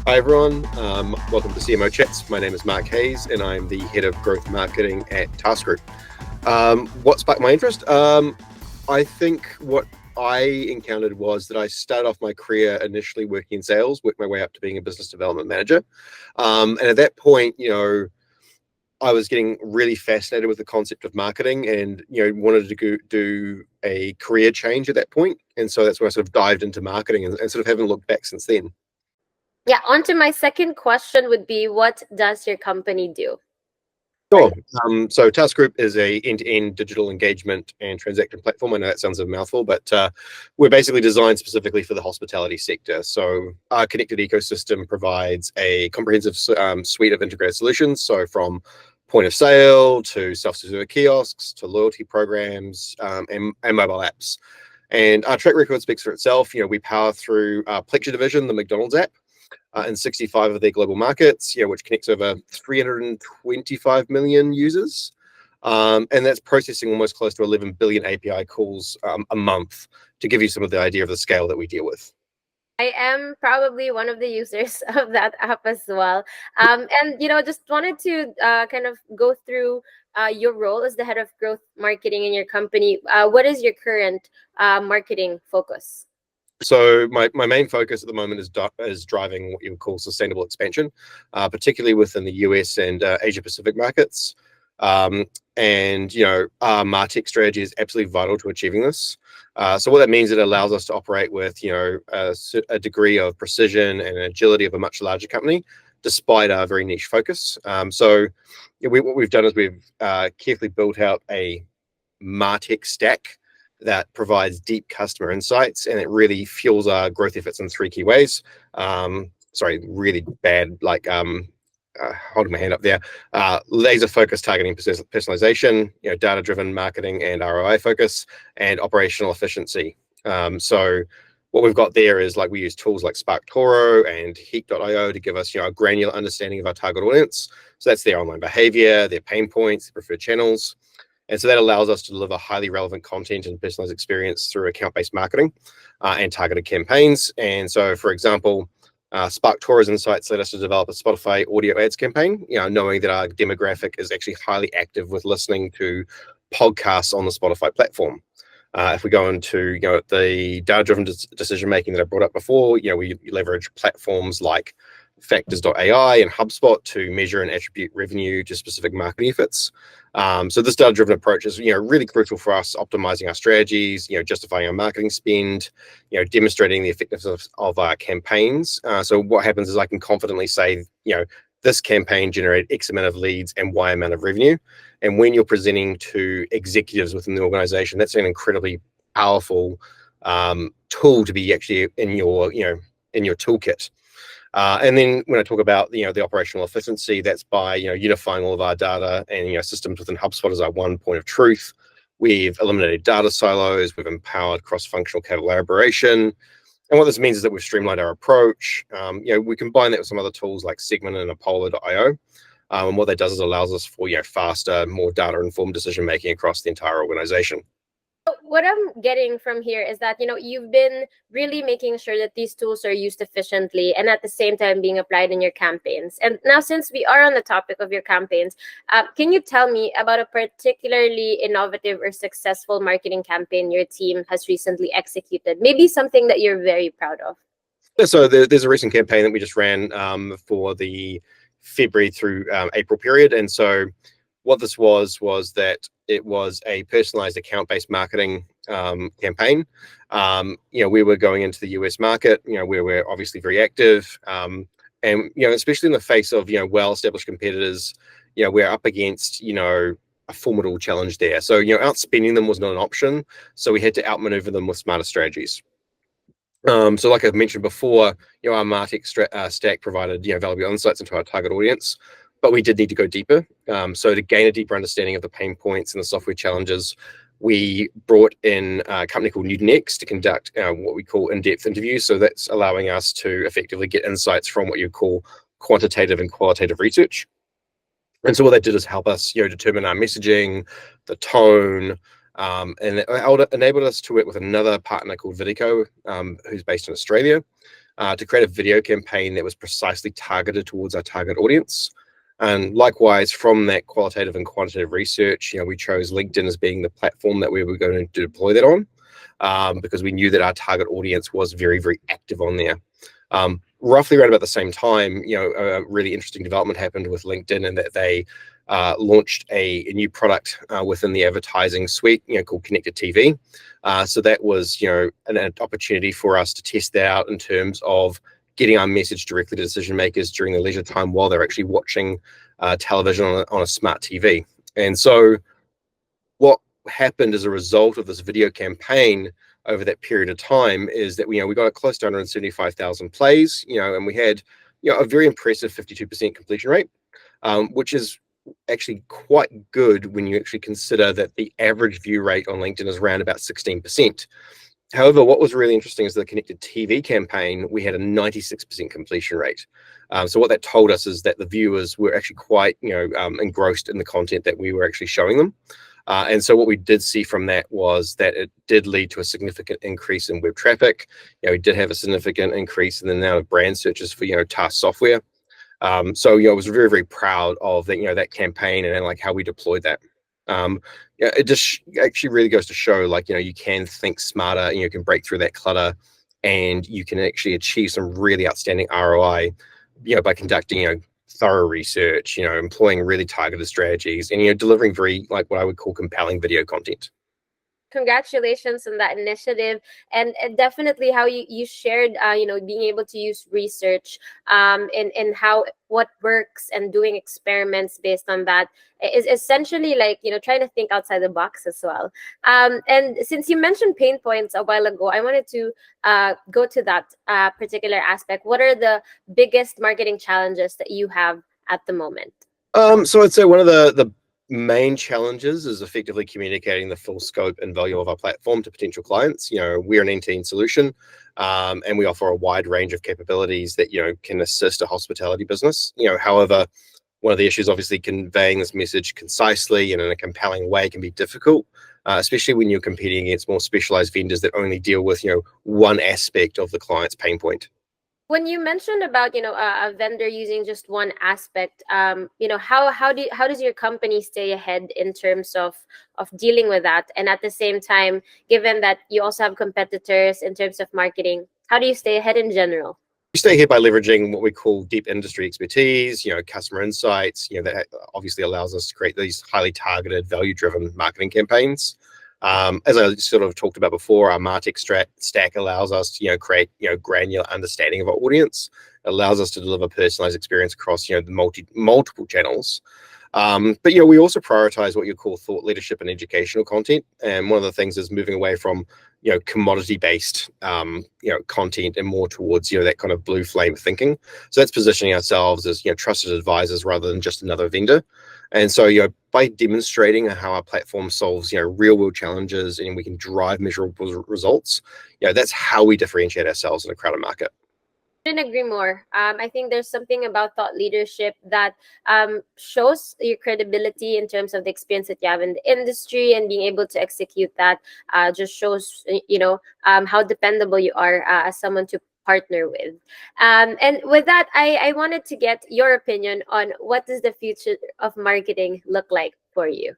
Hi everyone, welcome to CMO Chats. My name is Mark Hayes and I'm the Head of Growth Marketing at Task Group. What sparked my interest? I think what I encountered was that I started off my career initially working in sales, worked my way up to being a business development manager. And at that point, I was getting really fascinated with the concept of marketing and, wanted to do a career change at that point. And so that's when I sort of dived into marketing and sort of haven't looked back since then. Yeah, on to my second question would be, what does your company do? Sure. So Task Group is a end-to-end digital engagement and transaction platform. I know that sounds a mouthful, but we're basically designed specifically for the hospitality sector. So our connected ecosystem provides a comprehensive suite of integrated solutions. So from point of sale to self-serve kiosks to loyalty programs and mobile apps. And our track record speaks for itself. We power through our Plexure division, the McDonald's app, in 65 of their global markets, which connects over 325 million users. And that's processing almost close to 11 billion API calls a month, to give you some of the idea of the scale that we deal with. I am probably one of the users of that app as well. And, just wanted to kind of go through your role as the head of growth marketing in your company. What is your current marketing focus? So my main focus at the moment is driving what you would call sustainable expansion, particularly within the US and Asia Pacific markets. Our MarTech strategy is absolutely vital to achieving this. So what that means, it allows us to operate with a degree of precision and agility of a much larger company, despite our very niche focus. What we've done is we've carefully built out a MarTech stack that provides deep customer insights, and it really fuels our growth efforts in three key ways. Really bad, holding my hand up there. Laser focused targeting, personalization, data-driven marketing and ROI focus, and operational efficiency. So what we've got there is we use tools like SparkToro and Heat.io to give us a granular understanding of our target audience. So that's their online behavior, their pain points, their preferred channels. And so that allows us to deliver highly relevant content and personalized experience through account-based marketing and targeted campaigns. And so, for example, SparkToro's insights led us to develop a Spotify audio ads campaign, knowing that our demographic is actually highly active with listening to podcasts on the Spotify platform. If we go into the data-driven decision making that I brought up before, we leverage platforms like Factors.ai and HubSpot to measure and attribute revenue to specific marketing efforts. So this data-driven approach is really crucial for us, optimizing our strategies, justifying our marketing spend, demonstrating the effectiveness of our campaigns. So what happens is I can confidently say, this campaign generated X amount of leads and Y amount of revenue. And when you're presenting to executives within the organization, that's an incredibly powerful tool to be actually in your toolkit. And then when I talk about the operational efficiency, that's by unifying all of our data and systems within HubSpot as our one point of truth. We've eliminated data silos. We've empowered cross-functional collaboration. And what this means is that we've streamlined our approach. We combine that with some other tools like Segment and Apollo.io. And what that does is allows us for faster, more data-informed decision making across the entire organization. What I'm getting from here is that, you've been really making sure that these tools are used efficiently and at the same time being applied in your campaigns. And now, since we are on the topic of your campaigns, can you tell me about a particularly innovative or successful marketing campaign your team has recently executed? Maybe something that you're very proud of. So there's a recent campaign that we just ran for the February through April period. And so what this was that it was a personalized account-based marketing campaign. We were going into the US market, where we're obviously very active. And, especially in the face of, well-established competitors, we're up against, a formidable challenge there. So, outspending them was not an option. So we had to outmaneuver them with smarter strategies. So like I've mentioned before, our MarTech stack provided, valuable insights into our target audience. But we did need to go deeper. So to gain a deeper understanding of the pain points and the software challenges, we brought in a company called NewtonX to conduct what we call in-depth interviews. So that's allowing us to effectively get insights from what you call quantitative and qualitative research. And so what that did is help us, determine our messaging, the tone, And it enabled us to work with another partner called Vidico, who's based in Australia, to create a video campaign that was precisely targeted towards our target audience. And likewise, from that qualitative and quantitative research, we chose LinkedIn as being the platform that we were going to deploy that on, because we knew that our target audience was very, very active on there. Roughly around about the same time, a really interesting development happened with LinkedIn, in that they launched a new product within the advertising suite, called Connected TV. So that was, an opportunity for us to test that out in terms of getting our message directly to decision makers during their leisure time while they're actually watching television on a smart TV. And so what happened as a result of this video campaign over that period of time is that we got close to 175,000 plays, and we had a very impressive 52% completion rate, which is actually quite good when you actually consider that the average view rate on LinkedIn is around about 16%. However, what was really interesting is the Connected TV campaign, we had a 96% completion rate. So what that told us is that the viewers were actually quite, engrossed in the content that we were actually showing them. And so what we did see from that was that it did lead to a significant increase in web traffic. We did have a significant increase in the amount of brand searches for, task software. So, I was very, very proud of that, that campaign, and then like how we deployed that. It just actually really goes to show, like, you can think smarter, you can break through that clutter, and you can actually achieve some really outstanding ROI, by conducting, thorough research, employing really targeted strategies, and, delivering very, like, what I would call compelling video content. Congratulations on that initiative, and definitely how you shared being able to use research and how what works, and doing experiments based on that is essentially like trying to think outside the box as well. And since you mentioned pain points a while ago, I wanted to go to that particular aspect. What are the biggest marketing challenges that you have at the moment? So I'd say one of the main challenges is effectively communicating the full scope and value of our platform to potential clients. We're an end-to-end solution, and we offer a wide range of capabilities that can assist a hospitality business. However, one of the issues, obviously, conveying this message concisely and in a compelling way can be difficult, especially when you're competing against more specialized vendors that only deal with one aspect of the client's pain point. When you mentioned about a vendor using just one aspect, how does your company stay ahead in terms of dealing with that? And at the same time, given that you also have competitors in terms of marketing, how do you stay ahead in general? We stay here by leveraging what we call deep industry expertise, customer insights, that obviously allows us to create these highly targeted, value-driven marketing campaigns. As I sort of talked about before, our MarTech stack allows us to create granular understanding of our audience. It allows us to deliver personalized experience across the multiple channels. But we also prioritize what you call thought leadership and educational content. And one of the things is moving away from commodity based content and more towards that kind of blue flame thinking. So that's positioning ourselves as trusted advisors rather than just another vendor. And so by demonstrating how our platform solves real world challenges, and we can drive measurable results, that's how we differentiate ourselves in a crowded market. Couldn't agree more. I think there's something about thought leadership that shows your credibility in terms of the experience that you have in the industry, and being able to execute that just shows how dependable you are as someone to partner with. And with that, I wanted to get your opinion on what does the future of marketing look like for you?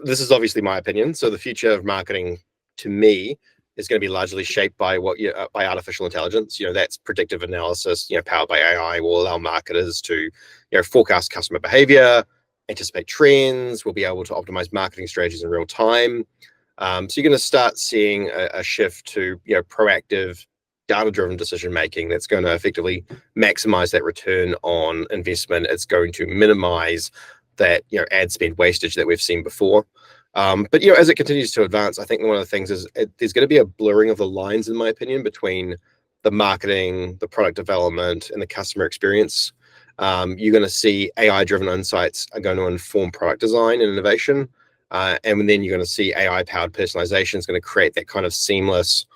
This is obviously my opinion. So the future of marketing, to me, is going to be largely shaped by by artificial intelligence. That's predictive analysis, powered by AI, will allow marketers to, forecast customer behavior, anticipate trends. We'll be able to optimize marketing strategies in real time. So you're going to start seeing a shift to, proactive, data-driven decision making that's going to effectively maximize that return on investment. It's going to minimize that ad spend wastage that we've seen before. But as it continues to advance, I think one of the things is there's going to be a blurring of the lines, in my opinion, between the marketing, the product development, and the customer experience. You're going to see AI-driven insights are going to inform product design and innovation, and then you're going to see AI-powered personalization is going to create that kind of seamless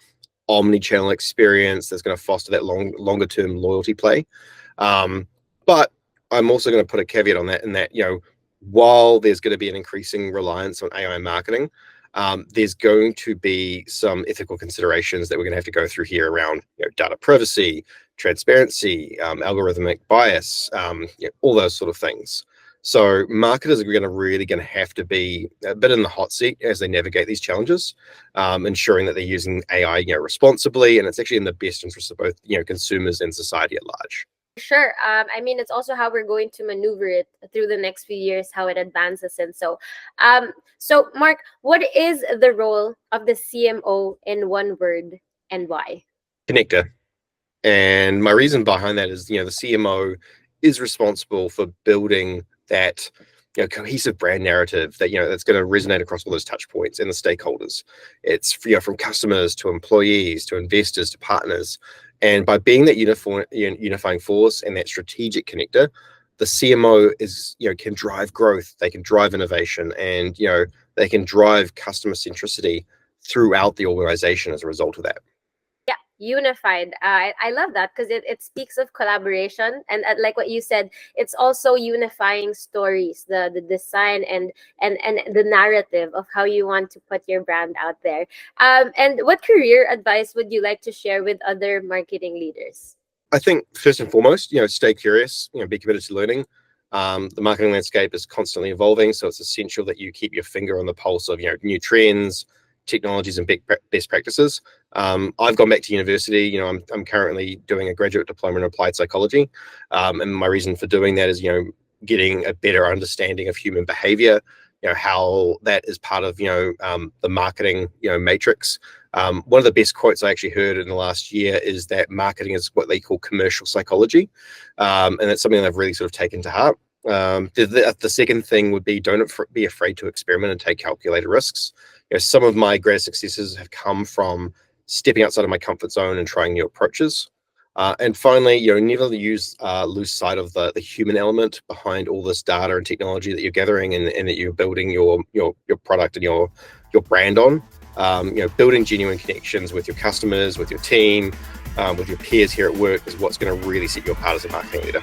omni-channel experience that's going to foster that longer-term loyalty play. But I'm also going to put a caveat on that, in that while there's going to be an increasing reliance on AI marketing, there's going to be some ethical considerations that we're going to have to go through here around data privacy, transparency, algorithmic bias, all those sort of things. So marketers are really going to have to be a bit in the hot seat as they navigate these challenges, ensuring that they're using AI responsibly, and it's actually in the best interest of both consumers and society at large. Sure. I mean, it's also how we're going to maneuver it through the next few years, how it advances. And so Mark, what is the role of the CMO in one word, and why? Connector. And my reason behind that is, the CMO is responsible for building that cohesive brand narrative that that's going to resonate across all those touch points and the stakeholders. It's from customers to employees to investors to partners. And by being that unifying force and that strategic connector, the CMO can drive growth, they can drive innovation, and they can drive customer centricity throughout the organization as a result of that. Yeah, unified. I love that because it speaks of collaboration, and like what you said, it's also unifying stories, the design and the narrative of how you want to put your brand out there. And what career advice would you like to share with other marketing leaders? I think first and foremost, stay curious, be committed to learning. The marketing landscape is constantly evolving, so it's essential that you keep your finger on the pulse of new trends, technologies, and best practices. I've gone back to university. I'm currently doing a graduate diploma in applied psychology, and my reason for doing that is getting a better understanding of human behavior. How that is part of the marketing matrix. One of the best quotes I actually heard in the last year is that marketing is what they call commercial psychology, and that's something that I've really sort of taken to heart. The second thing would be don't be afraid to experiment and take calculated risks. Some of my greatest successes have come from stepping outside of my comfort zone and trying new approaches. And finally, never lose sight of the human element behind all this data and technology that you're gathering and that you're building your product and your brand on. Building genuine connections with your customers, with your team, with your peers here at work is what's going to really set you apart as a marketing leader.